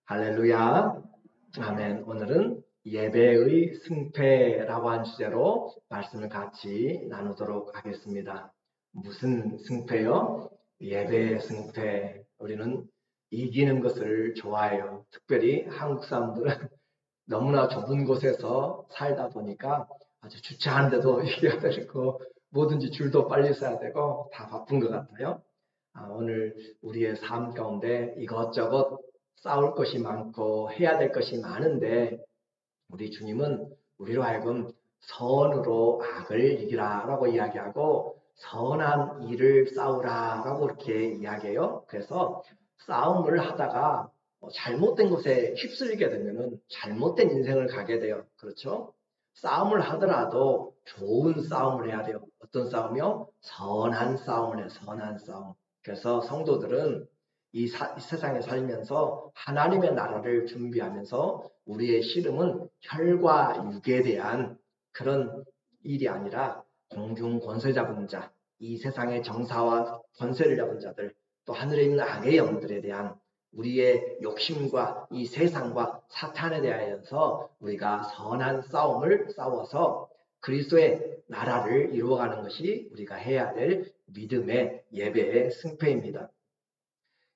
할렐루야. 아멘. 오늘은 예배의 승패라고 한 주제로 말씀을 같이 나누도록 하겠습니다. 무슨 승패요? 예배의 승패. 우리는 이기는 것을 좋아해요. 특별히 한국 사람들은 너무나 좁은 곳에서 살다 보니까 아주 주차하는데도 이겨야 되고 뭐든지 줄도 빨리 서야 되고 다 바쁜 것 같아요. 오늘 우리의 삶 가운데 이것저것 싸울 것이 많고 해야 될 것이 많은데 우리 주님은 우리로 하여금 선으로 악을 이기라 라고 이야기하고 선한 일을 싸우라 라고 이렇게 이야기해요. 그래서 싸움을 하다가 잘못된 것에 휩쓸리게 되면 잘못된 인생을 가게 돼요. 그렇죠? 싸움을 하더라도 좋은 싸움을 해야 돼요. 어떤 싸움이요? 선한 싸움을 해요. 선한 싸움. 그래서 성도들은 이 세상에 살면서 하나님의 나라를 준비하면서 우리의 씨름은 혈과 육에 대한 그런 일이 아니라 공중 권세 잡은 자, 이 세상의 정사와 권세를 잡은 자들, 또 하늘에 있는 악의 영들에 대한 우리의 욕심과 이 세상과 사탄에 대하여서 우리가 선한 싸움을 싸워서 그리스도의 나라를 이루어가는 것이 우리가 해야 될 믿음의 예배의 승패입니다.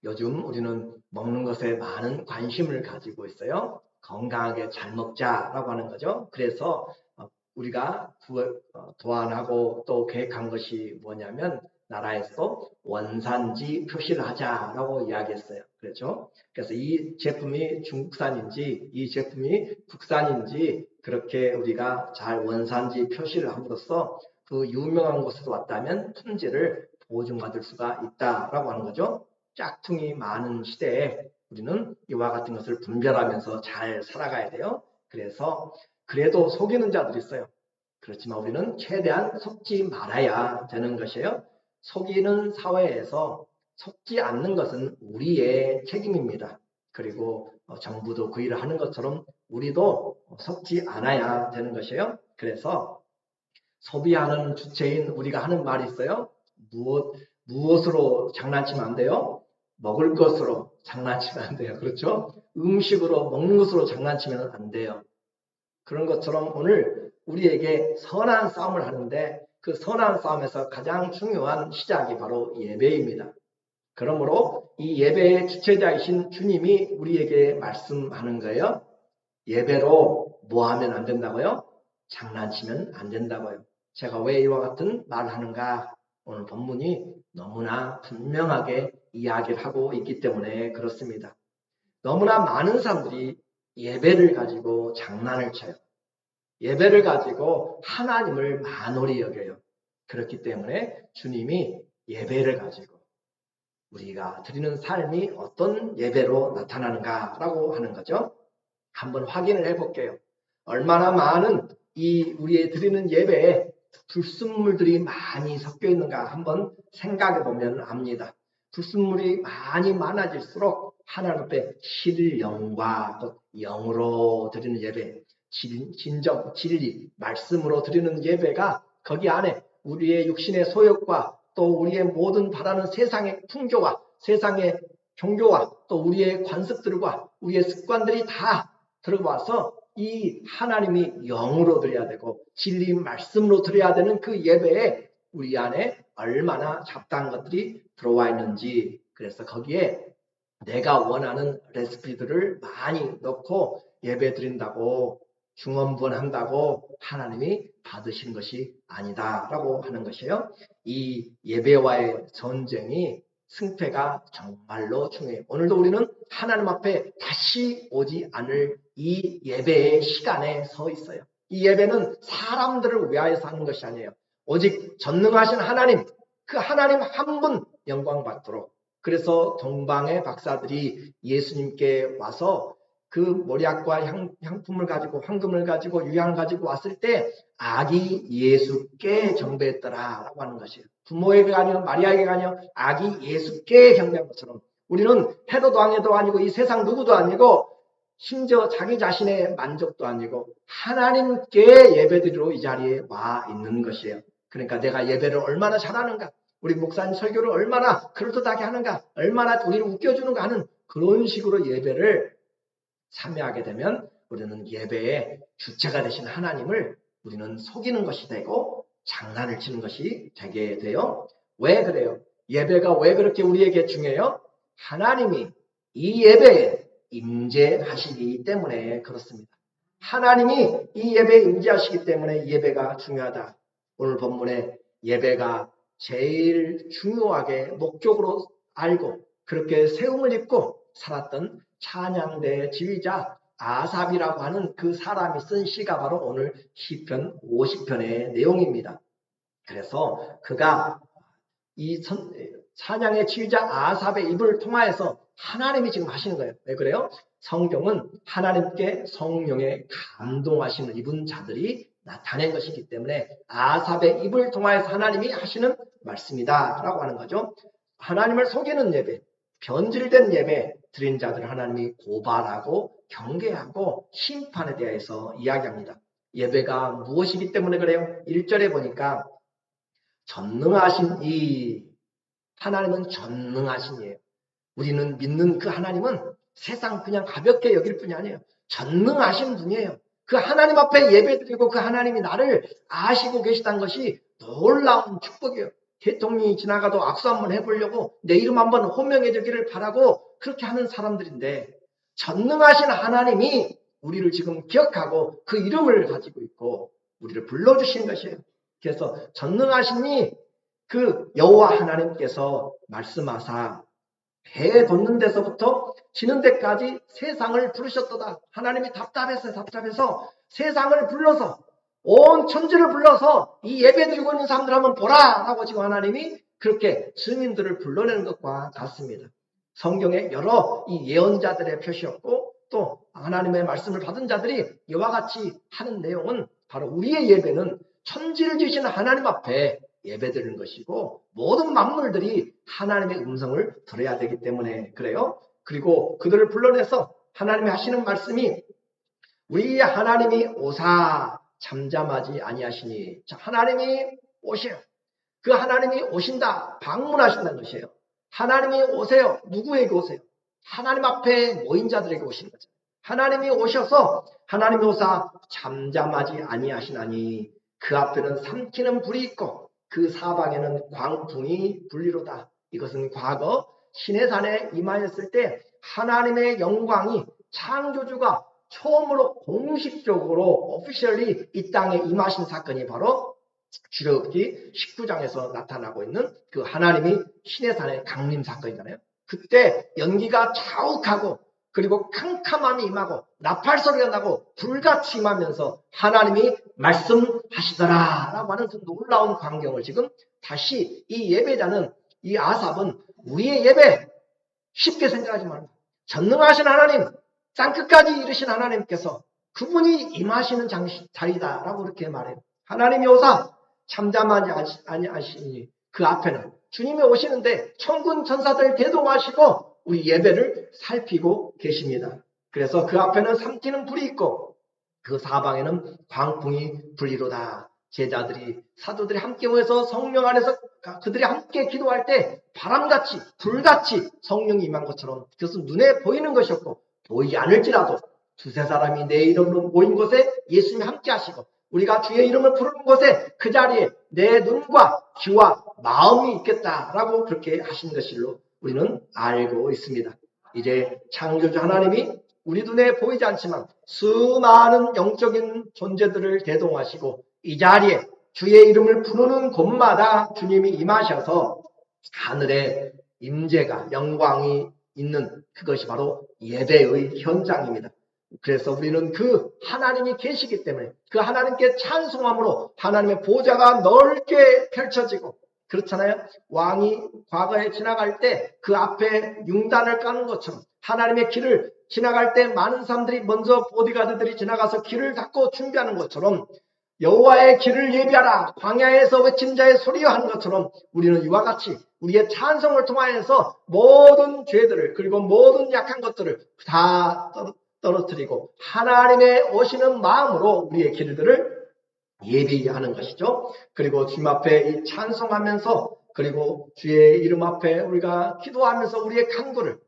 요즘 우리는 먹는 것에 많은 관심을 가지고 있어요. 건강하게 잘 먹자라고 하는 거죠. 그래서 우리가 도안하고 또 계획한 것이 뭐냐면 나라에서 원산지 표시를 하자라고 이야기했어요. 그렇죠? 그래서 이 제품이 중국산인지 이 제품이 국산인지 그렇게 우리가 잘 원산지 표시를 함으로써 그 유명한 곳에서 왔다면 품질을 보증받을 수가 있다라고 하는 거죠. 짝퉁이 많은 시대에 우리는 이와 같은 것을 분별하면서 잘 살아가야 돼요. 그래서 그래도 속이는 자들이 있어요. 그렇지만 우리는 최대한 속지 말아야 되는 것이에요. 속이는 사회에서 속지 않는 것은 우리의 책임입니다. 그리고 정부도 그 일을 하는 것처럼 우리도 속지 않아야 되는 것이에요. 그래서 소비하는 주체인 우리가 하는 말이 있어요. 무엇으로 장난치면 안 돼요? 먹을 것으로 장난치면 안 돼요. 그렇죠? 음식으로 먹는 것으로 장난치면 안 돼요. 그런 것처럼 오늘 우리에게 선한 싸움을 하는데 그 선한 싸움에서 가장 중요한 시작이 바로 예배입니다. 그러므로 이 예배의 주체자이신 주님이 우리에게 말씀하는 거예요. 예배로 뭐 하면 안 된다고요? 장난치면 안 된다고요. 제가 왜 이와 같은 말을 하는가? 오늘 본문이 너무나 분명하게 이야기를 하고 있기 때문에 그렇습니다. 너무나 많은 사람들이 예배를 가지고 장난을 쳐요. 예배를 가지고 하나님을 만홀히 여겨요. 그렇기 때문에 주님이 예배를 가지고 우리가 드리는 삶이 어떤 예배로 나타나는가라고 하는 거죠. 한번 확인을 해볼게요. 얼마나 많은 이 우리의 드리는 예배에 불순물들이 많이 섞여 있는가 한번 생각해 보면 압니다. 불순물이 많이 많아질수록 하나님 앞에 신령과 영으로 드리는 예배, 진정, 진리, 말씀으로 드리는 예배가 거기 안에 우리의 육신의 소욕과 또 우리의 모든 바라는 세상의 풍조와 세상의 종교와 또 우리의 관습들과 우리의 습관들이 다 들어와서 이 하나님이 영으로 드려야 되고 진리 말씀으로 드려야 되는 그 예배에 우리 안에 얼마나 잡다한 것들이 들어와 있는지, 그래서 거기에 내가 원하는 레시피들을 많이 넣고 예배 드린다고 중언부언한다고 하나님이 받으신 것이 아니다라고 하는 것이에요. 이 예배와의 전쟁이 승패가 정말로 중요해요. 오늘도 우리는 하나님 앞에 다시 오지 않을 이 예배의 시간에 서 있어요. 이 예배는 사람들을 위하여서 하는 것이 아니에요. 오직 전능하신 하나님, 그 하나님 한 분 영광 받도록. 그래서 동방의 박사들이 예수님께 와서 그 모략과 향품을 가지고 황금을 가지고 유향을 가지고 왔을 때 아기 예수께 경배했더라라고 하는 것이에요. 부모에게 아니요 마리아에게 아니요 아기 예수께 경배한 것처럼 우리는 헤롯 왕도 아니고 이 세상 누구도 아니고 심지어 자기 자신의 만족도 아니고 하나님께 예배드리러 이 자리에 와 있는 것이에요. 그러니까 내가 예배를 얼마나 잘하는가, 우리 목사님 설교를 얼마나 그럴듯하게 하는가, 얼마나 우리를 웃겨주는가 하는 그런 식으로 예배를 참여하게 되면 우리는 예배의 주체가 되신 하나님을 우리는 속이는 것이 되고 장난을 치는 것이 되게 돼요. 왜 그래요? 예배가 왜 그렇게 우리에게 중요해요? 하나님이 이 예배에 임재하시기 때문에 그렇습니다. 하나님이 이 예배에 임재하시기 때문에 예배가 중요하다. 오늘 본문에 예배가 제일 중요하게 목적으로 알고 그렇게 세움을 입고 살았던 찬양대 지휘자 아삽이라고 하는 그 사람이 쓴 시가 바로 오늘 시편 50편의 내용입니다. 그래서 그가 이 찬양의 지휘자 아삽의 입을 통하여서 하나님이 지금 하시는 거예요. 왜 그래요? 성경은 하나님께 성령에 감동하시는 입은 자들이 나타낸 것이기 때문에 아삽의 입을 통하여서 하나님이 하시는 말씀이다 라고 하는 거죠. 하나님을 속이는 예배, 변질된 예배 드린 자들을 하나님이 고발하고 경계하고 심판에 대해서 이야기합니다. 예배가 무엇이기 때문에 그래요? 1절에 보니까 전능하신 이 하나님은 전능하신 이에요. 우리는 믿는 그 하나님은 세상 그냥 가볍게 여길 뿐이 아니에요. 전능하신 분이에요. 그 하나님 앞에 예배드리고 그 하나님이 나를 아시고 계시다는 것이 놀라운 축복이에요. 대통령이 지나가도 악수 한번 해보려고 내 이름 한번 호명해 주기를 바라고 그렇게 하는 사람들인데 전능하신 하나님이 우리를 지금 기억하고 그 이름을 가지고 있고 우리를 불러주신 것이에요. 그래서 전능하시니 그 여호와 하나님께서 말씀하사 해 돋는 데서부터 지는 데까지 세상을 부르셨도다. 하나님이 답답해서 세상을 불러서 온 천지를 불러서 이 예배 드리고 있는 사람들 한번 보라 라고 지금 하나님이 그렇게 증인들을 불러내는 것과 같습니다. 성경에 여러 이 예언자들의 표시였고 또 하나님의 말씀을 받은 자들이 이와 같이 하는 내용은 바로 우리의 예배는 천지를 지으신 하나님 앞에 예배드리는 것이고 모든 만물들이 하나님의 음성을 들어야 되기 때문에 그래요. 그리고 그들을 불러내서 하나님이 하시는 말씀이 우리 하나님이 오사 잠잠하지 아니하시니 하나님이 오셔요. 그 하나님이 오신다. 방문하신다는 것이에요. 하나님이 오세요. 누구에게 오세요? 하나님 앞에 모인 자들에게 오시는 거죠. 하나님이 오셔서 하나님이 오사 잠잠하지 아니하시나니 그 앞에는 삼키는 불이 있고 그 사방에는 광풍이 불리로다. 이것은 과거 시내산에 임하였을 때 하나님의 영광이 창조주가 처음으로 공식적으로 오피셜리 이 땅에 임하신 사건이 바로 출애굽기 19장에서 나타나고 있는 그 하나님이 시내산의 강림 사건이잖아요. 그때 연기가 자욱하고 그리고 캄캄함이 임하고 나팔 소리가 나고 불같이 임하면서 하나님이 말씀하시더라 라고 하는 그 놀라운 광경을 지금 다시 이 예배자는 이 아삽은 우리의 예배 쉽게 생각하지 말고 전능하신 하나님 땅끝까지 이르신 하나님께서 그분이 임하시는 자리다 라고 그렇게 말해요. 하나님이 오사 잠잠하지 아니하시니 그 앞에는 주님이 오시는데 천군 천사들 대동하시고 우리 예배를 살피고 계십니다. 그래서 그 앞에는 삼키는 불이 있고 그 사방에는 광풍이 불리로다. 제자들이 사도들이 함께 모여서 성령 안에서 그들이 함께 기도할 때 바람같이 불같이 성령이 임한 것처럼 그것은 눈에 보이는 것이었고 보이지 않을지라도 두세 사람이 내 이름으로 모인 곳에 예수님이 함께 하시고 우리가 주의 이름을 부르는 곳에 그 자리에 내 눈과 귀와 마음이 있겠다라고 그렇게 하신 것일로 우리는 알고 있습니다. 이제 창조주 하나님이 우리 눈에 보이지 않지만 수많은 영적인 존재들을 대동하시고 이 자리에 주의 이름을 부르는 곳마다 주님이 임하셔서 하늘에 임재가 영광이 있는 그것이 바로 예배의 현장입니다. 그래서 우리는 그 하나님이 계시기 때문에 그 하나님께 찬송함으로 하나님의 보좌가 넓게 펼쳐지고 그렇잖아요. 왕이 과거에 지나갈 때 그 앞에 융단을 까는 것처럼 하나님의 길을 지나갈 때 많은 사람들이 먼저 보디가드들이 지나가서 길을 닫고 준비하는 것처럼 여호와의 길을 예비하라 광야에서 외친 자의 소리여 하는 것처럼 우리는 이와 같이 우리의 찬송을 통하여서 모든 죄들을 그리고 모든 약한 것들을 다 떨어뜨리고 하나님의 오시는 마음으로 우리의 길들을 예비하는 것이죠. 그리고 주님 앞에 이 찬송하면서 그리고 주의 이름 앞에 우리가 기도하면서 우리의 간구를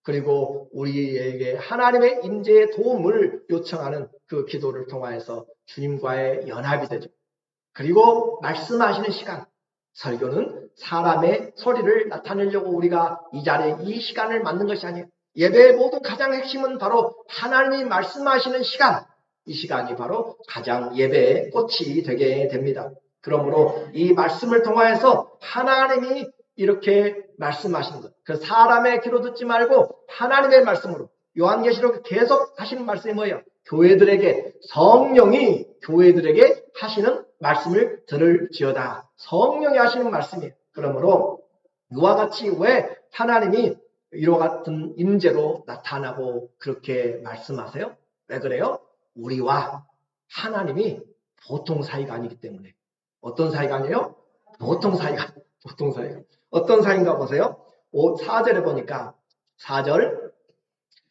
그리고 우리에게 하나님의 임재의 도움을 요청하는 그 기도를 통하여서 주님과의 연합이 되죠. 그리고 말씀하시는 시간, 설교는 사람의 소리를 나타내려고 우리가 이 자리에 이 시간을 만든 것이 아니에요. 예배의 모든 가장 핵심은 바로 하나님이 말씀하시는 시간, 이 시간이 바로 가장 예배의 꽃이 되게 됩니다. 그러므로 이 말씀을 통하여서 하나님이 이렇게 말씀하시는 것, 그 사람의 귀로 듣지 말고 하나님의 말씀으로, 요한계시록 계속 하시는 말씀이 뭐예요? 교회들에게, 성령이 교회들에게 하시는 말씀을 들을지어다. 성령이 하시는 말씀이에요. 그러므로 이와 같이 왜 하나님이 이와 같은 임재로 나타나고 그렇게 말씀하세요? 왜 그래요? 우리와 하나님이 보통 사이가 아니기 때문에. 어떤 사이가 아니에요? 보통 사이가. 어떤 사이인가 보세요. 4절에 보니까 4절,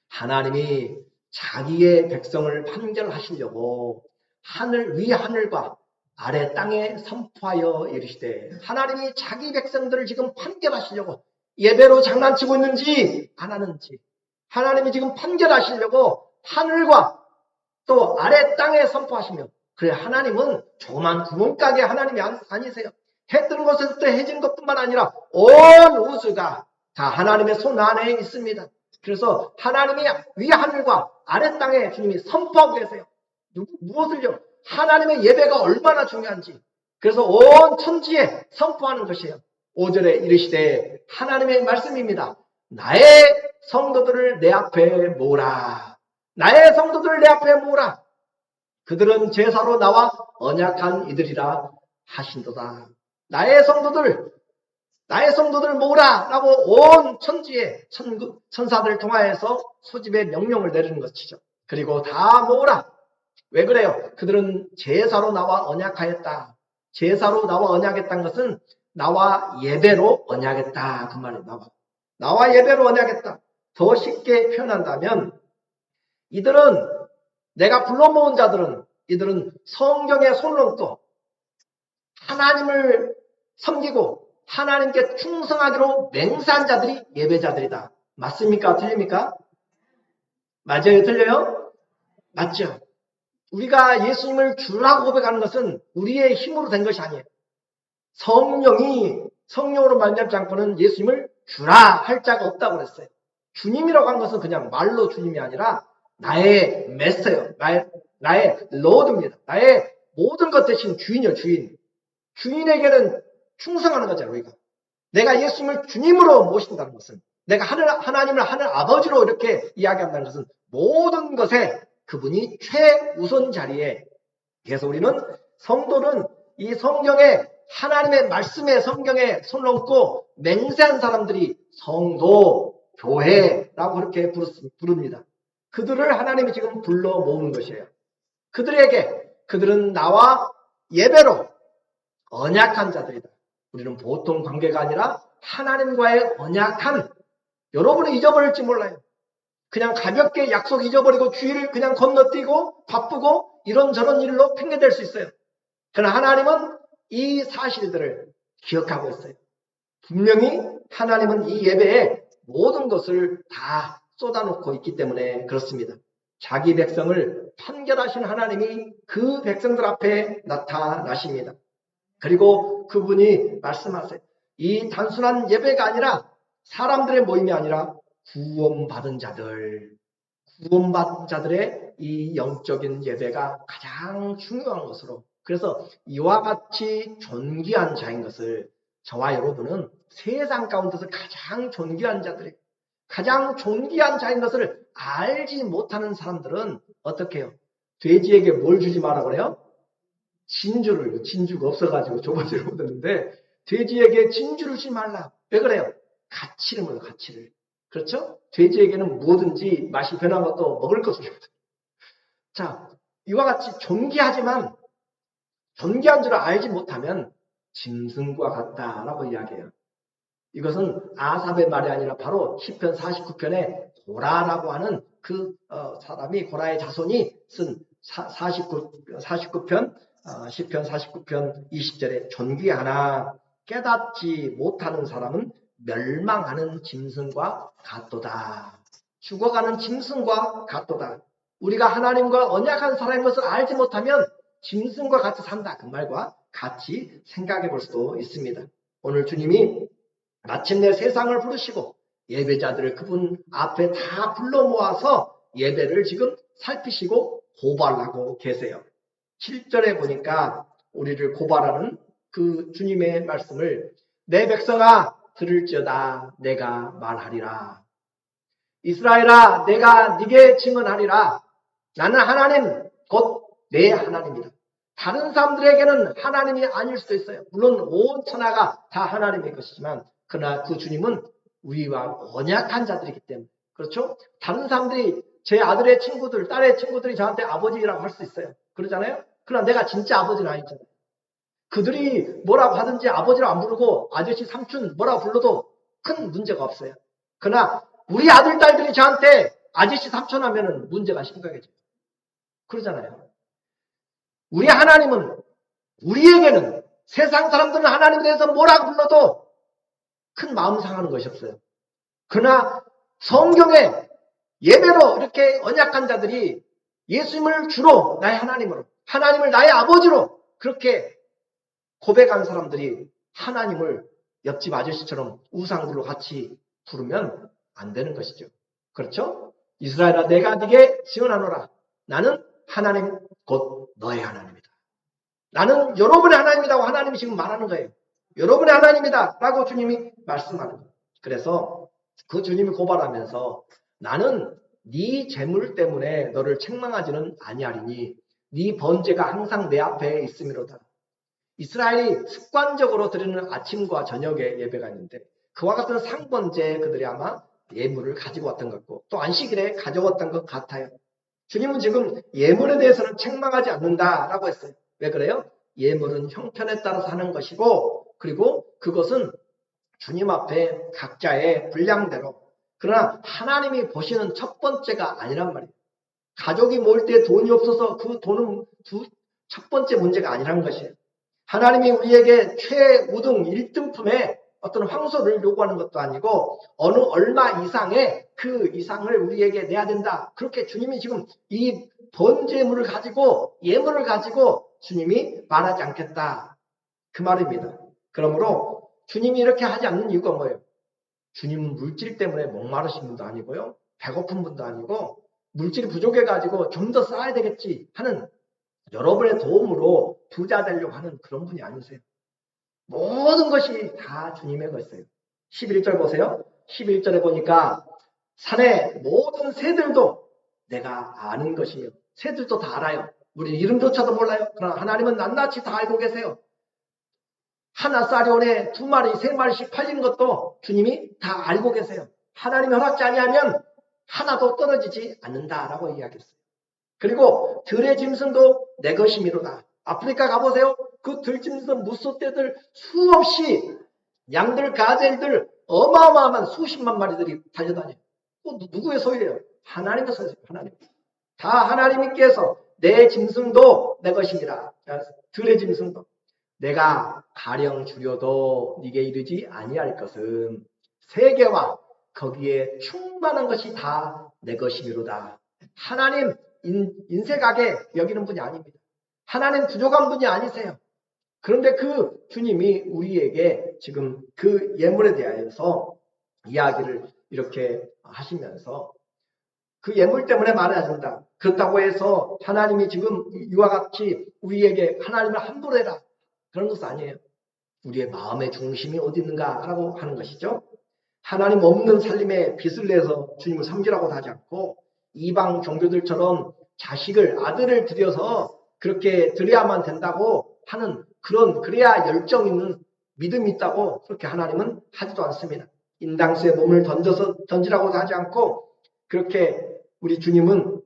하나님이 자기의 백성을 판결하시려고 하늘 위 하늘과 아래 땅에 선포하여 이르시되, 하나님이 자기 백성들을 지금 판결하시려고, 예배로 장난치고 있는지 안 하는지 하나님이 지금 판결하시려고 하늘과 또 아래 땅에 선포하시며, 그래, 하나님은 조그만 구멍가게 하나님이 아니세요. 해 뜨는 곳에서부터 해진 것뿐만 아니라 온 우주가 다 하나님의 손 안에 있습니다. 그래서 하나님이 위 하늘과 아래 땅에 주님이 선포하고 계세요. 무엇을요? 하나님의 예배가 얼마나 중요한지. 그래서 온 천지에 선포하는 것이에요. 5절에 이르시되, 하나님의 말씀입니다. 나의 성도들을 내 앞에 모으라. 나의 성도들을 내 앞에 모으라. 그들은 제사로 나와 언약한 이들이라 하신도다. 나의 성도들 모으라 라고 온 천지에 천사들을 통하여서 소집의 명령을 내리는 것이죠. 그리고 다 모으라. 왜 그래요? 그들은 제사로 나와 언약하였다. 제사로 나와 언약했다는 것은 나와 예배로 언약했다, 그 말이에요. 나와 예배로 언약했다. 더 쉽게 표현한다면, 이들은, 내가 불러 모은 자들은, 이들은 성경에 손 얹고 하나님을 섬기고 하나님께 충성하기로 맹세한 자들이 예배자들이다. 맞습니까? 틀립니까? 맞아요? 틀려요? 맞죠? 우리가 예수님을 주라고 고백하는 것은 우리의 힘으로 된 것이 아니에요. 성령으로 말미암지 않고는 예수님을 주라 할 자가 없다고 그랬어요. 주님이라고 한 것은 그냥 말로 주님이 아니라 나의 메스터요. 나의 로드입니다. 나의 모든 것 대신 주인이요, 주인. 주인에게는 충성하는 거잖아요, 우리가. 내가 예수님을 주님으로 모신다는 것은, 내가 하나님을 하늘 아버지로 이렇게 이야기한다는 것은 모든 것에 그분이 최우선 자리에. 그래서 우리는, 성도는 이 성경에, 하나님의 말씀에, 성경에 손 얹고 맹세한 사람들이 성도, 교회라고 그렇게 부릅니다. 그들을 하나님이 지금 불러 모으는 것이에요. 그들은 나와 예배로 언약한 자들이다. 우리는 보통 관계가 아니라 하나님과의 언약한, 여러분은 잊어버릴지 몰라요. 그냥 가볍게 약속 잊어버리고 주일을 그냥 건너뛰고 바쁘고 이런저런 일로 핑계댈 수 있어요. 그러나 하나님은 이 사실들을 기억하고 있어요. 분명히 하나님은 이 예배에 모든 것을 다 쏟아놓고 있기 때문에 그렇습니다. 자기 백성을 판결하신 하나님이 그 백성들 앞에 나타나십니다. 그리고 그분이 말씀하세요. 이 단순한 예배가 아니라, 사람들의 모임이 아니라 구원받은 자들의 이 영적인 예배가 가장 중요한 것으로, 그래서 이와 같이 존귀한 자인 것을, 저와 여러분은 세상 가운데서 가장 존귀한 자들이, 가장 존귀한 자인 것을 알지 못하는 사람들은 어떻게 해요? 돼지에게 뭘 주지 마라 그래요? 진주가 없어가지고 좁아지를 못했는데, 돼지에게 진주를 주지 말라. 왜 그래요? 가치를 몰라요, 가치를. 그렇죠? 돼지에게는 뭐든지 맛이 변한 것도 먹을 것이거든요. 자, 이와 같이 존귀한 줄 알지 못하면 짐승과 같다라고 이야기해요. 이것은 아삽의 말이 아니라 바로 시편 49편에 고라라고 하는 그 사람이, 고라의 자손이 쓴 49편, 시편 49편 20절에, 존귀하나 깨닫지 못하는 사람은 멸망하는 짐승과 같도다. 죽어가는 짐승과 같도다. 우리가 하나님과 언약한 사람인 것을 알지 못하면 짐승과 같이 산다. 그 말과 같이 생각해 볼 수도 있습니다. 오늘 주님이 마침내 세상을 부르시고 예배자들을 그분 앞에 다 불러 모아서 예배를 지금 살피시고 고발하고 계세요. 7절에 보니까 우리를 고발하는 그 주님의 말씀을 내 백성아 들을지어다 내가 말하리라. 이스라엘아 내가 네게 증언하리라. 나는 하나님 곧 내 하나님이다. 다른 사람들에게는 하나님이 아닐 수도 있어요. 물론 온 천하가 다 하나님의 것이지만 그러나 그 주님은 우리와 언약한 자들이기 때문에 그렇죠? 다른 사람들이 제 아들의 친구들, 딸의 친구들이 저한테 아버지라고 할 수 있어요. 그러잖아요? 그러나 내가 진짜 아버지는 아니잖아요. 그들이 뭐라고 하든지 아버지라고 안 부르고 아저씨, 삼촌 뭐라고 불러도 큰 문제가 없어요. 그러나 우리 아들, 딸들이 저한테 아저씨, 삼촌 하면은 문제가 심각해져요. 그러잖아요. 우리 하나님은 우리에게는 세상 사람들은 하나님에 대해서 뭐라고 불러도 큰 마음 상하는 것이 없어요. 그러나 성경에 예배로 이렇게 언약한 자들이 예수님을 주로 나의 하나님으로, 하나님을 나의 아버지로 그렇게 고백한 사람들이 하나님을 옆집 아저씨처럼 우상들로 같이 부르면 안 되는 것이죠. 그렇죠? 이스라엘아 내가 네게 증언하노라. 나는 하나님 곧 너의 하나님이다. 나는 여러분의 하나님이라고 하나님이 지금 말하는 거예요. 여러분의 하나님이다 라고 주님이 말씀하는 거예요. 그래서 그 주님이 고발하면서 나는 네 재물 때문에 너를 책망하지는 아니하리니 네 번제가 항상 내 앞에 있음이로다. 이스라엘이 습관적으로 드리는 아침과 저녁에 예배가 있는데 그와 같은 상번제 그들이 아마 예물을 가지고 왔던 것 같고 또 안식일에 가져왔던 것 같아요. 주님은 지금 예물에 대해서는 책망하지 않는다라고 했어요. 왜 그래요? 예물은 형편에 따라서 하는 것이고 그리고 그것은 주님 앞에 각자의 분량대로 그러나 하나님이 보시는 첫 번째가 아니란 말이에요. 가족이 모일 때 돈이 없어서 그 돈은 첫 번째 문제가 아니란 것이에요. 하나님이 우리에게 최우등 1등품의 어떤 황소를 요구하는 것도 아니고 어느 얼마 이상의 그 이상을 우리에게 내야 된다. 그렇게 주님이 지금 이 번제물을 가지고 예물을 가지고 주님이 말하지 않겠다. 그 말입니다. 그러므로 주님이 이렇게 하지 않는 이유가 뭐예요? 주님은 물질 때문에 목마르신 분도 아니고요. 배고픈 분도 아니고 물질이 부족해가지고 좀 더 쌓아야 되겠지 하는 여러분의 도움으로 부자 되려고 하는 그런 분이 아니세요. 모든 것이 다 주님의 것이에요. 11절 보세요. 11절에 보니까 산의 모든 새들도 내가 아는 것이며 새들도 다 알아요. 우리 이름조차도 몰라요. 그러나 하나님은 낱낱이 다 알고 계세요. 하나 쌀이 오래 2마리, 3마리씩 팔리는 것도 주님이 다 알고 계세요. 하나님이 허락지 아니하면 하나도 떨어지지 않는다라고 이야기했어요. 그리고 들의 짐승도 내 것이미로다. 아프리카 가보세요. 그 들짐승 무소떼들 수없이 양들, 가젤들 어마어마한 수십만 마리들이 달려다녀요. 누구의 소유예요? 하나님의 소유예요. 하나님. 다 하나님께서 내 짐승도 내 것이니라. 들의 짐승도. 내가 가령 주려도 네게 이르지 아니할 것은 세계와 거기에 충만한 것이 다 내 것이미로다. 하나님 인색하게 여기는 분이 아닙니다. 하나님 부족한 분이 아니세요. 그런데 그 주님이 우리에게 지금 그 예물에 대하여서 이야기를 이렇게 하시면서 그 예물 때문에 말해야 된다. 그렇다고 해서 하나님이 지금 이와 같이 우리에게 하나님을 함부로 해라. 그런 것은 아니에요. 우리의 마음의 중심이 어디 있는가라고 하는 것이죠. 하나님 없는 살림에 빚을 내서 주님을 섬기라고 하지 않고 이방 종교들처럼 자식을 아들을 들여서 그렇게 드려야만 된다고 하는 그래야 열정 있는 믿음이 있다고 그렇게 하나님은 하지도 않습니다. 인당수에 몸을 던지라고도 하지 않고 그렇게 우리 주님은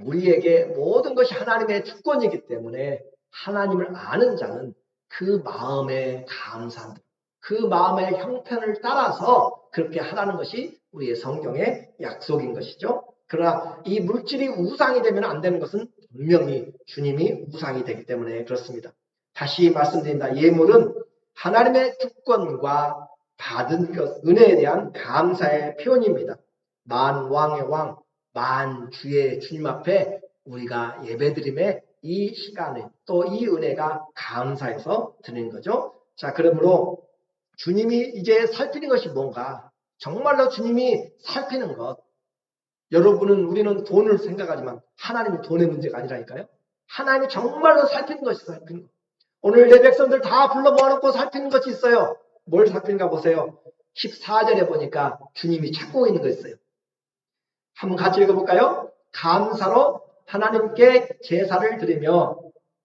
우리에게 모든 것이 하나님의 주권이기 때문에 하나님을 아는 자는 그 마음에 감사한 그 마음의 형편을 따라서 그렇게 하라는 것이 우리의 성경의 약속인 것이죠. 그러나 이 물질이 우상이 되면 안 되는 것은 분명히 주님이 우상이 되기 때문에 그렇습니다. 다시 말씀드린다. 예물은 하나님의 주권과 받은 것, 은혜에 대한 감사의 표현입니다. 만왕의 왕, 만주의 주님 앞에 우리가 예배드림의 이 시간에 또 이 은혜가 감사해서 드리는 거죠. 자, 그러므로 주님이 이제 살피는 것이 뭔가? 정말로 주님이 살피는 것. 여러분은 우리는 돈을 생각하지만 하나님은 돈의 문제가 아니라니까요. 하나님이 정말로 살피는 것이 살피는 것. 오늘 내 백성들 다 불러 모아놓고 살피는 것이 있어요. 뭘 살피는가 보세요. 14절에 보니까 주님이 찾고 있는 거 있어요. 한번 같이 읽어볼까요? 감사로 하나님께 제사를 드리며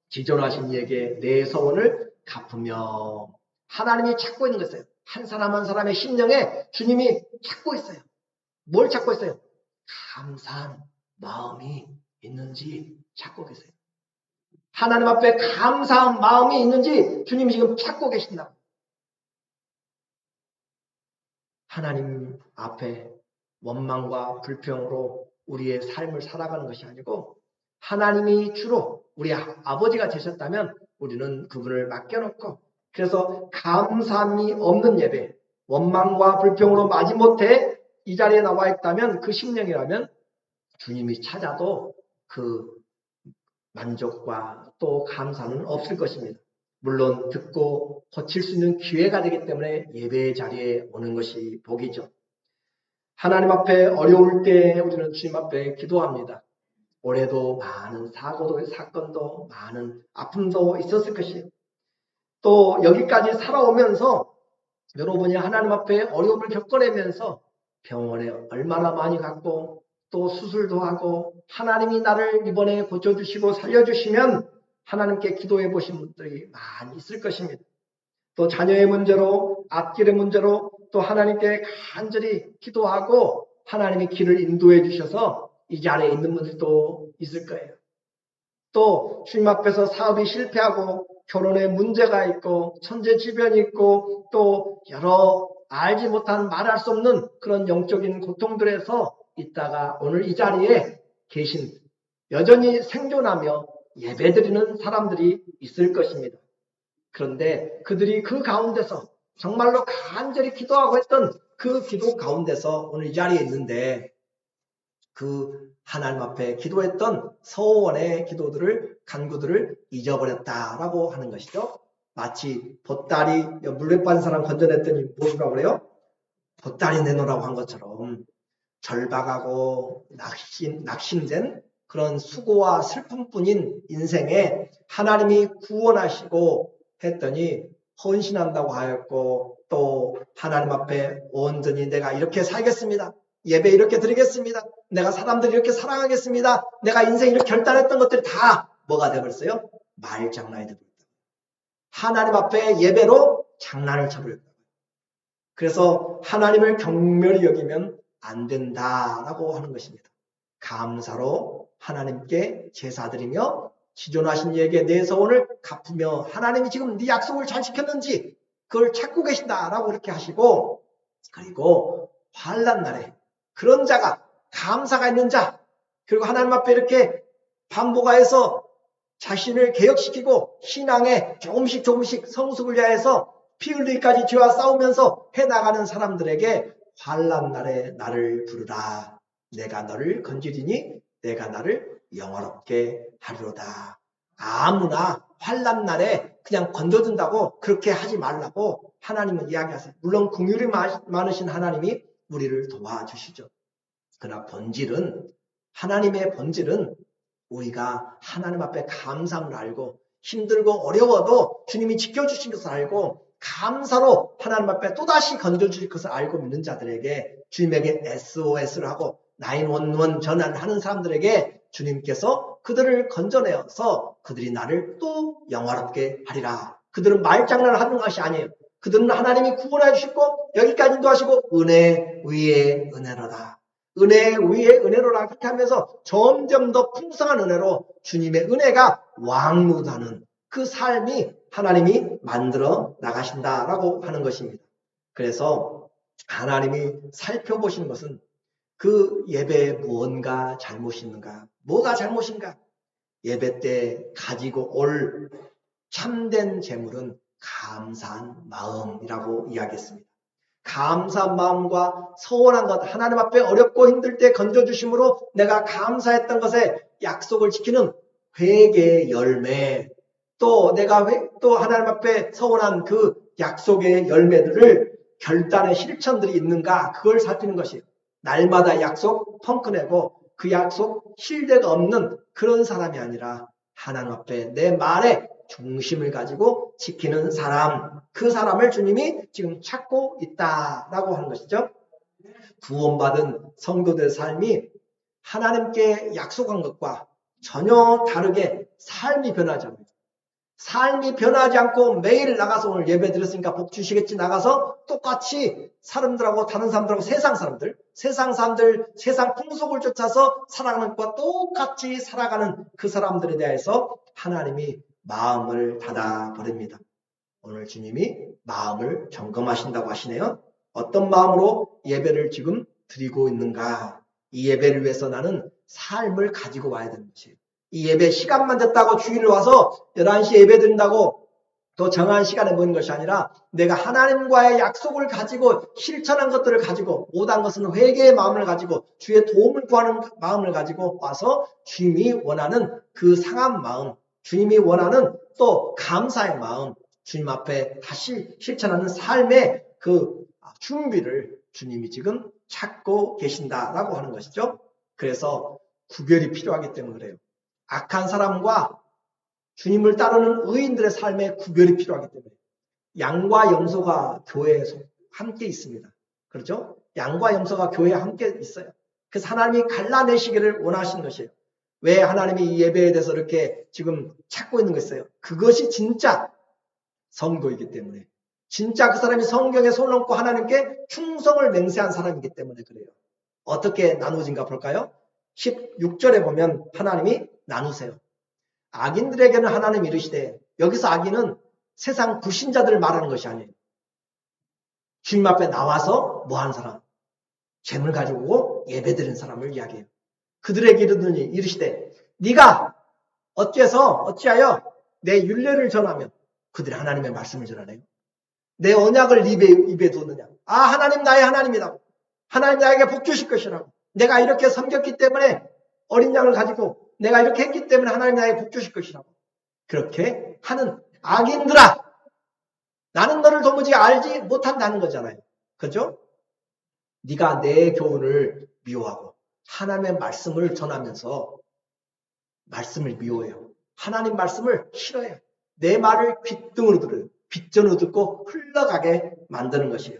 지존하신 이에게 내 소원을 갚으며. 하나님이 찾고 있는 거 있어요. 한 사람 한 사람의 심령에 주님이 찾고 있어요. 뭘 찾고 있어요? 감사한 마음이 있는지 찾고 계세요. 하나님 앞에 감사한 마음이 있는지 주님이 지금 찾고 계신다. 하나님 앞에 원망과 불평으로 우리의 삶을 살아가는 것이 아니고 하나님이 주로 우리 아버지가 되셨다면 우리는 그분을 맡겨놓고 그래서 감사함이 없는 예배, 원망과 불평으로 마지못해 이 자리에 나와 있다면 그 심령이라면 주님이 찾아도 그 만족과 또 감사는 없을 것입니다. 물론 듣고 고칠 수 있는 기회가 되기 때문에 예배의 자리에 오는 것이 복이죠. 하나님 앞에 어려울 때 우리는 주님 앞에 기도합니다. 올해도 많은 사건도 많은 아픔도 있었을 것이에요. 또 여기까지 살아오면서 여러분이 하나님 앞에 어려움을 겪어내면서 병원에 얼마나 많이 갔고 또 수술도 하고 하나님이 나를 이번에 고쳐주시고 살려주시면 하나님께 기도해 보신 분들이 많이 있을 것입니다. 또 자녀의 문제로 앞길의 문제로 또 하나님께 간절히 기도하고 하나님의 길을 인도해 주셔서 이 자리에 있는 분들도 있을 거예요. 또 주님 앞에서 사업이 실패하고 결혼에 문제가 있고 천재지변이 있고 또 여러 알지 못한 말할 수 없는 그런 영적인 고통들에서 있다가 오늘 이 자리에 계신 여전히 생존하며 예배드리는 사람들이 있을 것입니다. 그런데 그들이 그 가운데서 정말로 간절히 기도하고 했던 그 기도 가운데서 오늘 이 자리에 있는데 그 하나님 앞에 기도했던 서원의 기도들을 간구들을 잊어버렸다라고 하는 것이죠. 마치 보따리 물에 빠진 사람 건져냈더니 뭐라고 그래요? 보따리 내놓으라고 한 것처럼 절박하고 낙심된 그런 수고와 슬픔뿐인 인생에 하나님이 구원하시고 했더니 헌신한다고 하였고 또 하나님 앞에 온전히 내가 이렇게 살겠습니다. 예배 이렇게 드리겠습니다. 내가 사람들 이렇게 사랑하겠습니다. 내가 인생 이렇게 결단했던 것들이 다 뭐가 되어버렸어요? 말장난이 되어버렸다. 하나님 앞에 예배로 장난을 쳐버렸다. 그래서 하나님을 경멸히 여기면 안 된다라고 하는 것입니다. 감사로 하나님께 제사드리며 지존하신 이에게 내 소원을 갚으며 하나님이 지금 네 약속을 잘 지켰는지 그걸 찾고 계신다라고 그렇게 하시고 그리고 환난 날에 그런 자가 감사가 있는 자 그리고 하나님 앞에 이렇게 반복하여서 자신을 개혁시키고 신앙에 조금씩 성숙을 위하여서 피 흘리기까지 죄와 싸우면서 해나가는 사람들에게 환난 날에 나를 부르라. 내가 너를 건지리니 내가 나를 영화롭게 하리로다. 아무나 환난 날에 그냥 건져준다고 그렇게 하지 말라고 하나님은 이야기하세요. 물론 긍휼이 많으신 하나님이 우리를 도와주시죠. 그러나 하나님의 본질은 우리가 하나님 앞에 감사함을 알고 힘들고 어려워도 주님이 지켜주신 것을 알고 감사로 하나님 앞에 또다시 건져주실 것을 알고 믿는 자들에게 주님에게 SOS를 하고 911 전환하는 사람들에게 주님께서 그들을 건져내어서 그들이 나를 또 영화롭게 하리라. 그들은 말장난을 하는 것이 아니에요. 그들은 하나님이 구원해 주시고 여기까지 인도하시고 은혜 위에 은혜로다. 은혜 위에 은혜로라 그렇게 하면서 점점 더 풍성한 은혜로 주님의 은혜가 왕노하는 그 삶이 하나님이 만들어 나가신다라고 하는 것입니다. 그래서 하나님이 살펴보시는 것은 그 예배에 무언가 잘못이 있는가? 뭐가 잘못인가? 예배 때 가지고 올 참된 재물은 감사한 마음이라고 이야기했습니다. 감사한 마음과 서원한 것, 하나님 앞에 어렵고 힘들 때 건져주심으로 내가 감사했던 것에 약속을 지키는 회개의 열매, 또 내가 또 하나님 앞에 서원한 그 약속의 열매들을 결단의 실천들이 있는가, 그걸 살피는 것이에요. 날마다 약속 펑크내고 그 약속 실대가 없는 그런 사람이 아니라 하나님 앞에 내 말에 중심을 가지고 지키는 사람, 그 사람을 주님이 지금 찾고 있다라고 하는 것이죠. 구원받은 성도들의 삶이 하나님께 약속한 것과 전혀 다르게 삶이 변하지 않습니다. 삶이 변하지 않고 매일 나가서 오늘 예배 드렸으니까 복 주시겠지, 나가서 똑같이 사람들하고 다른 사람들하고 세상 사람들, 세상 풍속을 쫓아서 살아가는 것과 똑같이 살아가는 그 사람들에 대해서 하나님이 마음을 닫아버립니다. 오늘 주님이 마음을 점검하신다고 하시네요. 어떤 마음으로 예배를 지금 드리고 있는가? 이 예배를 위해서 나는 삶을 가지고 와야 되는 것이에요. 이 예배 시간만 됐다고 주일을 와서 11시에 예배 드린다고 또 정한 시간에 모이는 것이 아니라 내가 하나님과의 약속을 가지고 실천한 것들을 가지고, 못한 것은 회개의 마음을 가지고 주의 도움을 구하는 마음을 가지고 와서 주님이 원하는 그 상한 마음, 주님이 원하는 또 감사의 마음, 주님 앞에 다시 실천하는 삶의 그 준비를 주님이 지금 찾고 계신다라고 하는 것이죠. 그래서 구별이 필요하기 때문에 그래요. 악한 사람과 주님을 따르는 의인들의 삶에 구별이 필요하기 때문에. 양과 염소가 교회에 함께 있습니다. 그렇죠? 양과 염소가 교회에 함께 있어요. 그래서 하나님이 갈라내시기를 원하시는 것이에요. 왜 하나님이 이 예배에 대해서 이렇게 지금 찾고 있는 것이에요? 그것이 진짜 성도이기 때문에, 진짜 그 사람이 성경에 손을 얹고 하나님께 충성을 맹세한 사람이기 때문에 그래요. 어떻게 나누어진가 볼까요? 16절에 보면 하나님이 나누세요. 악인들에게는 하나님 이르시되, 여기서 악인은 세상 불신자들을 말하는 것이 아니에요. 주님 앞에 나와서 뭐하는 사람, 재물 가지고 오고 예배드리는 사람을 이야기해요. 그들에게 이르시되, 네가 어찌하여 내 율례를 전하면, 그들이 하나님의 말씀을 전하네요. 내 언약을 입에 두느냐. 하나님 나의 하나님이라고. 하나님 나에게 복 주실 것이라고. 내가 이렇게 섬겼기 때문에, 어린 양을 가지고 내가 이렇게 했기 때문에 하나님 나에게 복 주실 것이라고. 그렇게 하는 악인들아, 나는 너를 도무지 알지 못한다는 거잖아요. 그죠? 네가 내 교훈을 미워하고 하나님의 말씀을 전하면서 말씀을 미워해요. 하나님 말씀을 싫어해요. 내 말을 귓등으로 들어요. 빗전으로 듣고 흘러가게 만드는 것이에요.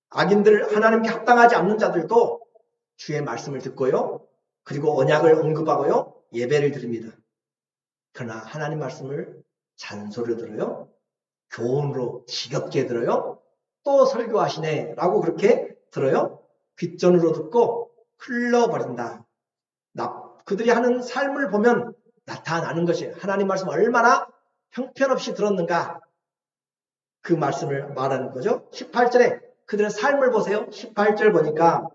악인들, 하나님께 합당하지 않는 자들도 주의 말씀을 듣고요. 그리고 언약을 언급하고요. 예배를 드립니다. 그러나 하나님 말씀을 잔소리로 들어요. 교훈으로 지겹게 들어요. 또 설교하시네 라고 그렇게 들어요. 귓전으로 듣고 흘러버린다. 그들이 하는 삶을 보면 나타나는 것이 하나님 말씀 얼마나 형편없이 들었는가, 그 말씀을 말하는 거죠. 18절에 그들의 삶을 보세요. 18절 보니까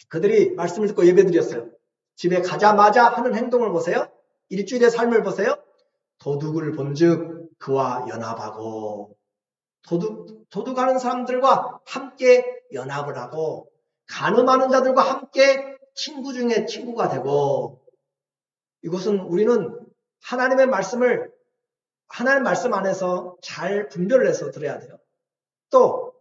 그들이 말씀을 듣고 예배드렸어요. 집에 가자마자 하는 행동을 보세요. 일주일의 삶을 보세요. 도둑을 본즉 그와 연합하고, 도둑하는 사람들과 함께 연합을 하고, 간음하는 자들과 함께 친구 중에 친구가 되고, 이것은 우리는 하나님의 말씀을 하나님 말씀 안에서 잘 분별을 해서 들어야 돼요. 또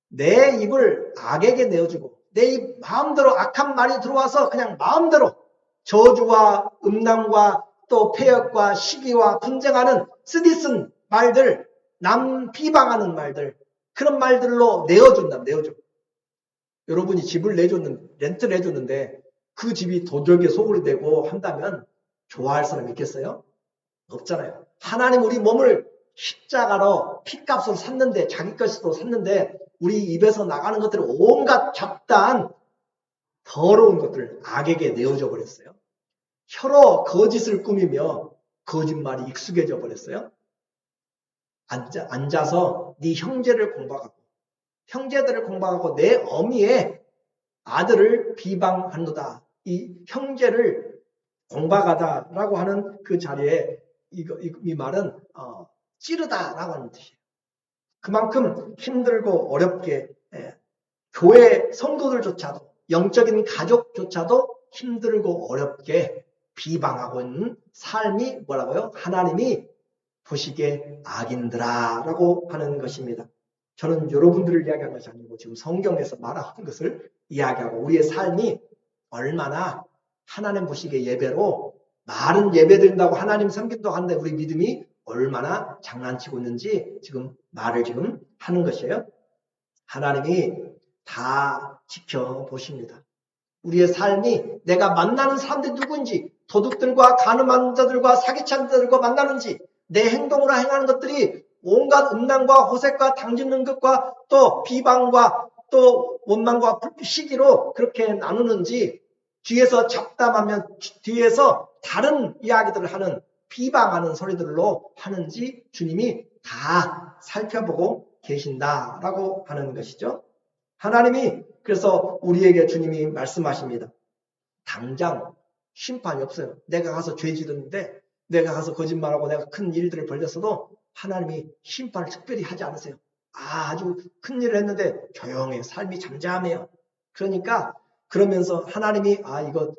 내 입을 악에게 내어주고, 내 입 마음대로 악한 말이 들어와서 그냥 마음대로 저주와 음란과 또 폐역과 시기와 분쟁하는 쓰디쓴 말들, 남 비방하는 말들, 그런 말들로 내어줘. 여러분이 집을 렌트를 해줬는데 그 집이 도적의 소굴이 되고 한다면 좋아할 사람 있겠어요? 없잖아요. 하나님 우리 몸을 십자가로 피값으로 샀는데, 자기 것으로 샀는데, 우리 입에서 나가는 것들을 온갖 잡다한 더러운 것들을 악에게 내어줘 버렸어요. 혀로 거짓을 꾸미며 거짓말이 익숙해져 버렸어요. 앉아서 네 형제들을 공박하고 내 어미의 아들을 비방한도다. 이 형제를 공박하다라고 하는 그 자리에 이 말은 찌르다라고 하는 뜻이에요. 그만큼 힘들고 어렵게 교회 성도들조차도, 영적인 가족조차도 힘들고 어렵게 비방하고 있는 삶이 뭐라고요? 하나님이 보시기에 악인들아 라고 하는 것입니다. 저는 여러분들을 이야기하는 것이 아니고 지금 성경에서 말하는 것을 이야기하고, 우리의 삶이 얼마나 하나님 보시기에 예배로, 말은 예배 드린다고 하나님 섬긴다고 하는데 우리 믿음이 얼마나 장난치고 있는지 지금 말을 지금 하는 것이에요. 하나님이 다 지켜보십니다. 우리의 삶이, 내가 만나는 사람들이 누구인지, 도둑들과 간음한 자들과 사기찬 자들과 만나는지, 내 행동으로 행하는 것들이 온갖 음란과 호색과 당짓는 것과 또 비방과 또 원망과 시기로 그렇게 나누는지, 뒤에서 잡담하면 뒤에서 다른 이야기들을 하는, 비방하는 소리들로 하는지 주님이 다 살펴보고 계신다라고 하는 것이죠. 하나님이 그래서 우리에게 주님이 말씀하십니다. 당장 심판이 없어요. 내가 가서 죄 지르는데, 내가 가서 거짓말하고 내가 큰 일들을 벌렸어도 하나님이 심판을 특별히 하지 않으세요. 아주 큰 일을 했는데 조용해요. 삶이 잠잠해요. 그러니까 그러면서 하나님이 이거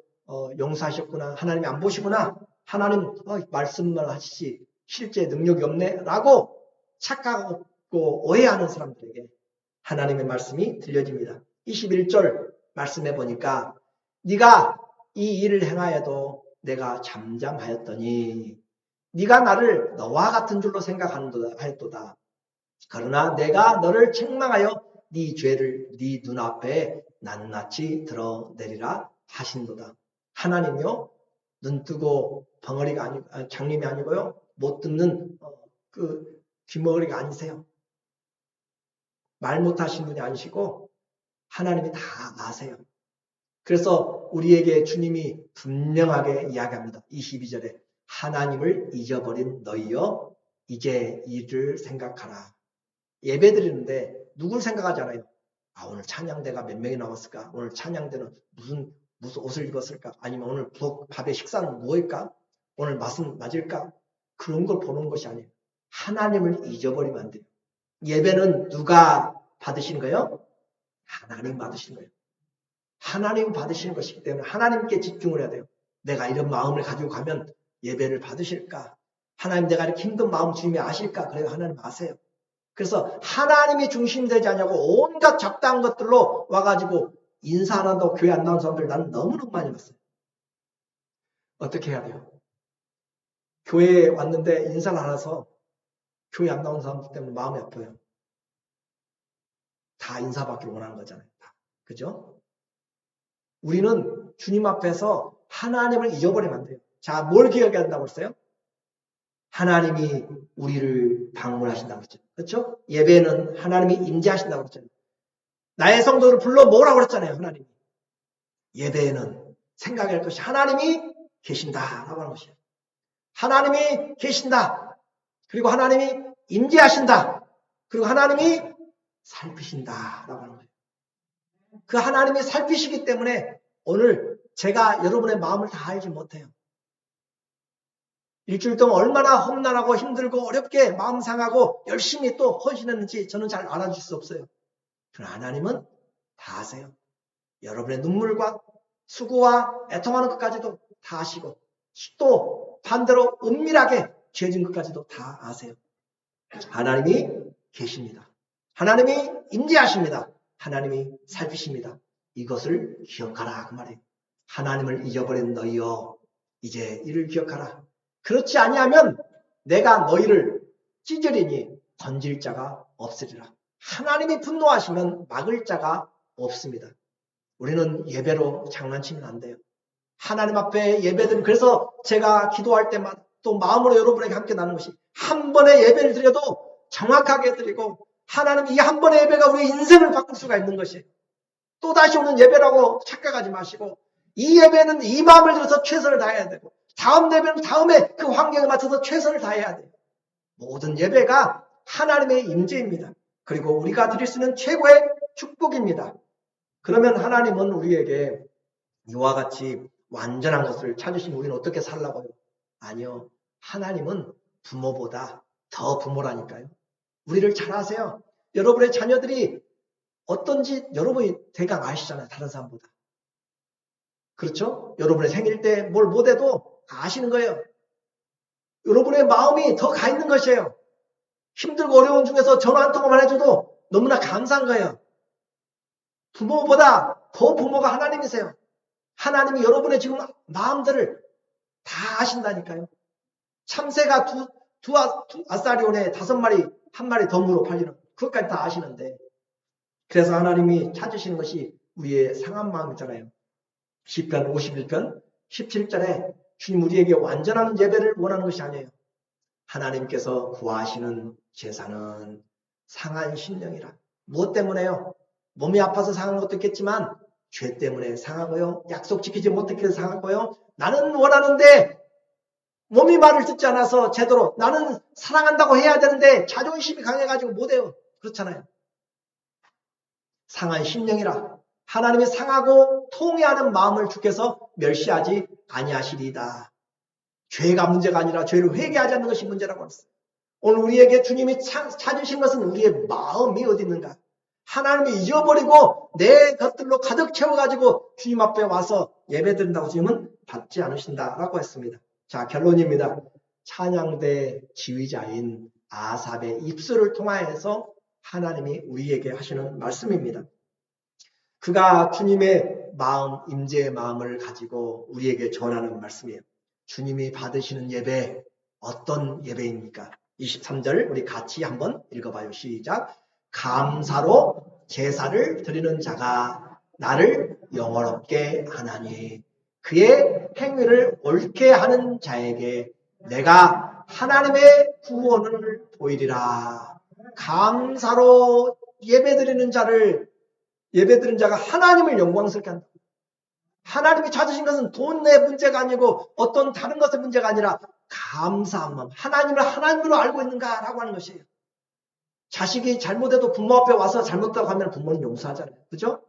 용서하셨구나, 하나님이 안 보시구나, 하나님 말씀만 하시지 실제 능력이 없네 라고 착각하고 오해하는 사람들에게 하나님의 말씀이 들려집니다. 21절 말씀해 보니까 네가 이 일을 행하여도 내가 잠잠하였더니 네가 나를 너와 같은 줄로 생각하였도다. 그러나 내가 너를 책망하여 네 죄를 네 눈앞에 낱낱이 드러내리라 하신도다. 하나님요, 눈 뜨고 벙어리가 아니고 장님이 아니고요, 못 듣는 그 귀머거리가 아니세요. 말 못하신 분이 아니시고 하나님이 다 아세요. 그래서 우리에게 주님이 분명하게 이야기합니다. 22절에 하나님을 잊어버린 너희여 이제 이를 생각하라. 예배 드리는데 누굴 생각하지 않아요? 오늘 찬양대가 몇 명이 나왔을까? 오늘 찬양대는 무슨 옷을 입었을까? 아니면 오늘 밥의 식사는 뭐일까? 오늘 맛은 맞을까? 그런 걸 보는 것이 아니에요. 하나님을 잊어버리면 안 돼요. 예배는 누가 받으시는 거예요? 하나님 받으시는 거예요. 하나님 받으시는 것이기 때문에 하나님께 집중을 해야 돼요. 내가 이런 마음을 가지고 가면 예배를 받으실까? 하나님, 내가 이렇게 힘든 마음 주님이 아실까? 그래요. 하나님 아세요. 그래서 하나님이 중심이 되지 않냐고 온갖 잡다한 것들로 와가지고 인사 안 한다고 교회 안 나온 사람들 나는 너무너무 많이 봤어요. 어떻게 해야 돼요? 교회에 왔는데 인사를 안 해서 교회 안 나온 사람들 때문에 마음이 아파요. 다 인사받기를 원하는 거잖아요. 그죠? 우리는 주님 앞에서 하나님을 잊어버리면 안 돼요. 자, 뭘 기억해야 한다고 그랬어요? 하나님이 우리를 방문하신다고 그랬죠. 그렇죠? 예배는 하나님이 임재하신다고 그랬잖아요. 나의 성도를 불러 모으라고 그랬잖아요. 하나님이. 예배에는 생각할 것이 하나님이 계신다라고 하는 것이에요. 하나님이 계신다. 그리고 하나님이 임재하신다. 그리고 하나님이 살피신다라고 하는 거예요. 그 하나님이 살피시기 때문에 오늘 제가 여러분의 마음을 다 알지 못해요. 일주일 동안 얼마나 험난하고 힘들고 어렵게 마음 상하고 열심히 또 헌신했는지 저는 잘 알아줄 수 없어요. 그러나 하나님은 다 아세요. 여러분의 눈물과 수고와 애통하는 것까지도 다 아시고 또 반대로 은밀하게 죄진 것까지도 다 아세요. 하나님이 계십니다. 하나님이 임재하십니다. 하나님이 살피십니다. 이것을 기억하라 그 말이에요. 하나님을 잊어버린 너희여 이제 이를 기억하라. 그렇지 아니하면 내가 너희를 찢으리니 건질 자가 없으리라. 하나님이 분노하시면 막을 자가 없습니다. 우리는 예배로 장난치면 안 돼요. 하나님 앞에 예배드리면, 그래서 제가 기도할 때마다 또 마음으로 여러분에게 함께 나누는 것이, 한 번의 예배를 드려도 정확하게 드리고 하나님 이 한 번의 예배가 우리의 인생을 바꿀 수가 있는 것이에요. 또 다시 오는 예배라고 착각하지 마시고 이 예배는 이 마음을 들어서 최선을 다해야 되고 다음 예배는 다음에 그 환경에 맞춰서 최선을 다해야 돼요. 모든 예배가 하나님의 임재입니다. 그리고 우리가 드릴 수 있는 최고의 축복입니다. 그러면 하나님은 우리에게 이와 같이 완전한 것을 찾으시면 우리는 어떻게 살라고요? 아니요. 하나님은 부모보다 더 부모라니까요. 우리를 잘 아세요. 여러분의 자녀들이 어떤지 여러분이 대강 아시잖아요. 다른 사람보다. 그렇죠? 여러분의 생일 때 뭘 못해도 아시는 거예요. 여러분의 마음이 더 가 있는 것이에요. 힘들고 어려운 중에서 전화 한 통화만 해줘도 너무나 감사한 거예요. 부모보다 더 부모가 하나님이세요. 하나님이 여러분의 지금 마음들을 다 아신다니까요. 참새가 두 아싸리 오네 5마리, 1마리 덤으로 팔리는 그것까지 다 아시는데 그래서 하나님이 찾으시는 것이 우리의 상한 마음이잖아요. 시편 51편 17절에 주님 우리에게 완전한 예배를 원하는 것이 아니에요. 하나님께서 구하시는 제사는 상한 심령이라. 무엇 때문에요? 몸이 아파서 상한 것도 있겠지만 죄 때문에 상하고요. 약속 지키지 못해서 상하고요. 나는 원하는데 몸이 말을 듣지 않아서 제대로 나는 사랑한다고 해야 되는데 자존심이 강해가지고 못해요. 그렇잖아요. 상한 심령이라. 하나님이 상하고 통회하는 마음을 주께서 멸시하지 아니하시리이다. 죄가 문제가 아니라 죄를 회개하지 않는 것이 문제라고 했어요. 오늘 우리에게 주님이 찾으신 것은 우리의 마음이 어디 있는가. 하나님이 잊어버리고 내 것들로 가득 채워가지고 주님 앞에 와서 예배드린다고 주님은 받지 않으신다라고 했습니다. 자, 결론입니다. 찬양대 지휘자인 아삽의 입술을 통하여서 하나님이 우리에게 하시는 말씀입니다. 그가 주님의 마음, 임재의 마음을 가지고 우리에게 전하는 말씀이에요. 주님이 받으시는 예배, 어떤 예배입니까? 23절 우리 같이 한번 읽어봐요. 시작. 감사로 제사를 드리는 자가 나를 영원롭게 하나니 그의 행위를 옳게 하는 자에게 내가 하나님의 구원을 보이리라. 감사로 예배드리는 자가 하나님을 영광스럽게 한다. 하나님이 찾으신 것은 돈의 문제가 아니고 어떤 다른 것의 문제가 아니라 감사한 마음. 하나님을 하나님으로 알고 있는가라고 하는 것이에요. 자식이 잘못해도 부모 앞에 와서 잘못했다고 하면 부모는 용서하잖아요. 그죠?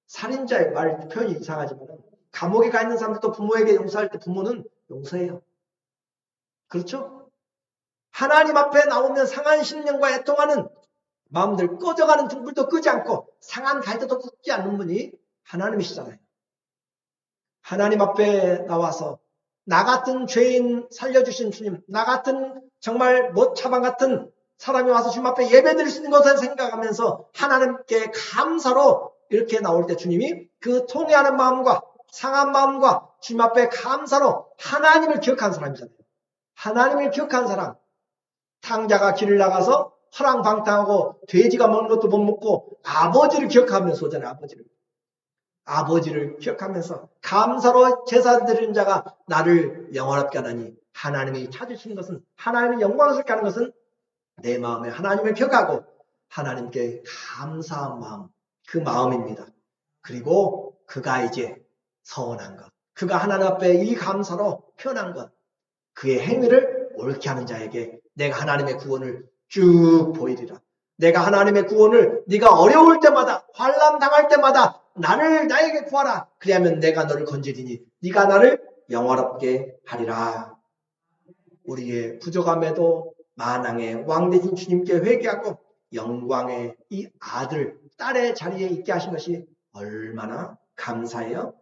살인자의 말 표현이 이상하지만 감옥에 가 있는 사람들도 부모에게 용서할 때 부모는 용서해요. 그렇죠? 하나님 앞에 나오면 상한 심령과 애통하는 마음들 꺼져가는 등불도 끄지 않고 상한 갈대도 끄지 않는 분이 하나님이시잖아요. 하나님 앞에 나와서 나 같은 죄인 살려주신 주님, 나 같은 정말 못차방 같은 사람이 와서 주님 앞에 예배드릴 수 있는 것을 생각하면서 하나님께 감사로 이렇게 나올 때 주님이 그 통회하는 마음과 상한 마음과 주님 앞에 감사로 하나님을 기억한 사람이잖아요. 하나님을 기억한 사람. 탕자가 길을 나가서 허랑방탕하고 돼지가 먹는 것도 못 먹고 아버지를 기억하면서 오잖아요. 아버지를 기억하면서 감사로 제사 드리는 자가 나를 영원롭게 하나니 하나님이 찾으시는 것은 하나님을 영광스럽게 하는 것은 내 마음에 하나님을 기억하고 하나님께 감사한 마음, 그 마음입니다. 그리고 그가 이제 서원한 것, 그가 하나님 앞에 이 감사로 표현한 것, 그의 행위를 옳게 하는 자에게 내가 하나님의 구원을 쭉 보이리라. 내가 하나님의 구원을 네가 어려울 때마다 환난 당할 때마다 나에게 구하라. 그리하면 내가 너를 건지리니 네가 나를 영화롭게 하리라. 우리의 부족함에도 만왕의 왕 되신 주님께 회개하고 영광의 이 아들, 딸의 자리에 있게 하신 것이 얼마나 감사해요.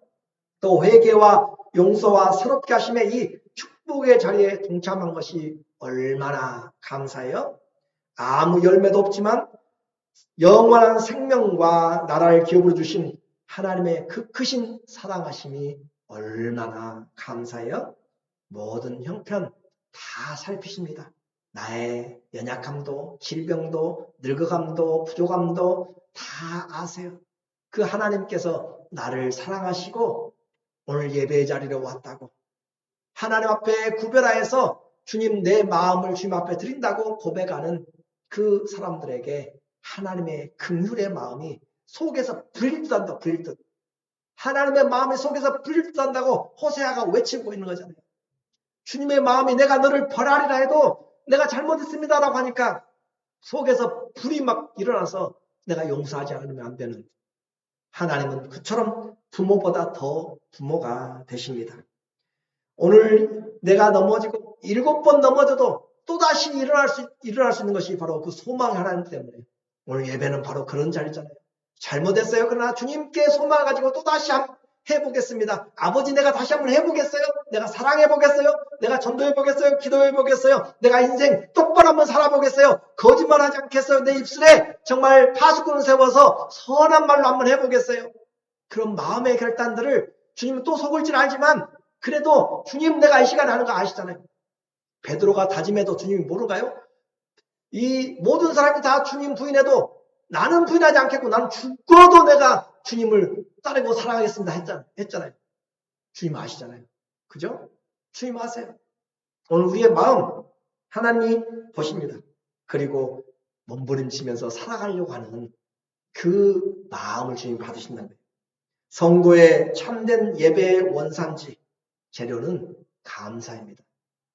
또 회개와 용서와 새롭게 하심의 이 축복의 자리에 동참한 것이 얼마나 감사해요. 아무 열매도 없지만 영원한 생명과 나라를 기업으로 주신 하나님의 그 크신 사랑하심이 얼마나 감사해요. 모든 형편 다 살피십니다. 나의 연약함도 질병도 늙어감도 부족함도 다 아세요. 그 하나님께서 나를 사랑하시고 오늘 예배의 자리로 왔다고 하나님 앞에 구별하여서 주님 내 마음을 주님 앞에 드린다고 고백하는 그 사람들에게 하나님의 긍휼의 마음이 속에서 불일 듯 한다. 불일 듯. 하나님의 마음이 속에서 불일 듯 한다고 호세아가 외치고 있는 거잖아요. 주님의 마음이 내가 너를 벌하리라 해도 내가 잘못했습니다라고 하니까 속에서 불이 막 일어나서 내가 용서하지 않으면 안 되는 하나님은 그처럼 부모보다 더 부모가 되십니다. 오늘 내가 넘어지고 7번 넘어져도 또다시 일어날 수 있는 것이 바로 그 소망 하나님 때문에 오늘 예배는 바로 그런 자리잖아요. 잘못했어요. 그러나 주님께 소망을 가지고 또다시 한번 해보겠습니다. 아버지, 내가 다시 한번 해보겠어요. 내가 사랑해보겠어요. 내가 전도해보겠어요. 기도해보겠어요. 내가 인생 똑바로 한번 살아보겠어요. 거짓말하지 않겠어요. 내 입술에 정말 파수꾼을 세워서 선한 말로 한번 해보겠어요. 그런 마음의 결단들을 주님은 또 속을 줄 알지만 그래도 주님, 내가 이 시간에 하는 거 아시잖아요. 베드로가 다짐해도 주님이 모르가요? 이 모든 사람이 다 주님 부인해도 나는 부인하지 않겠고 나는 죽어도 내가 주님을 따르고 사랑하겠습니다 했잖아요. 주님 아시잖아요. 그죠? 주님 아세요. 오늘 우리의 마음 하나님이 보십니다. 그리고 몸부림치면서 살아가려고 하는 그 마음을 주님 받으신다는 거예요. 성도의 참된 예배의 원산지 재료는 감사입니다.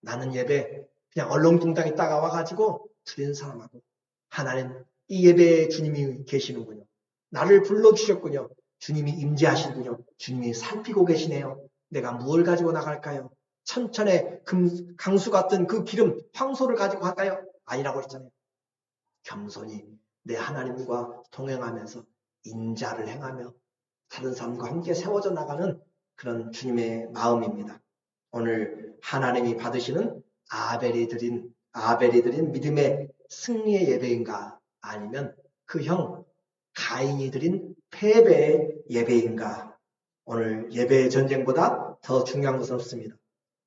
나는 예배 그냥 얼렁뚱땅 있다가 와가지고 드리는 사람하고 하나님, 이 예배에 주님이 계시는군요. 나를 불러주셨군요. 주님이 임재하시군요. 주님이 살피고 계시네요. 내가 무엇을 가지고 나갈까요? 천천의 강수 같은 그 기름, 황소를 가지고 갈까요? 아니라고 했잖아요. 겸손히 내 하나님과 동행하면서 인자를 행하며 다른 사람과 함께 세워져 나가는 그런 주님의 마음입니다. 오늘 하나님이 받으시는 아벨이 드린 믿음의 승리의 예배인가, 아니면 그 형 가인이 드린 패배의 예배인가. 오늘 예배의 전쟁보다 더 중요한 것은 없습니다.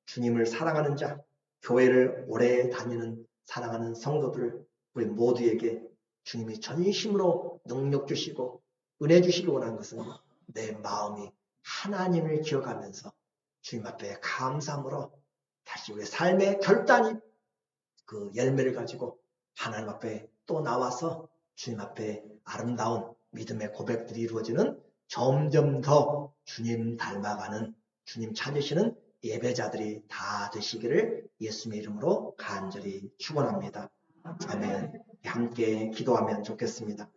주님을 사랑하는 자, 교회를 오래 다니는 사랑하는 성도들, 우리 모두에게 주님이 전심으로 능력 주시고 은혜 주시기 원하는 것은 내 마음이 하나님을 기억하면서 주님 앞에 감사함으로 다시 우리의 삶의 결단이 그 열매를 가지고 하나님 앞에 또 나와서 주님 앞에 아름다운 믿음의 고백들이 이루어지는, 점점 더 주님 닮아가는, 주님 찾으시는 예배자들이 다 되시기를 예수님의 이름으로 간절히 축원합니다. 아멘. 함께 기도하면 좋겠습니다.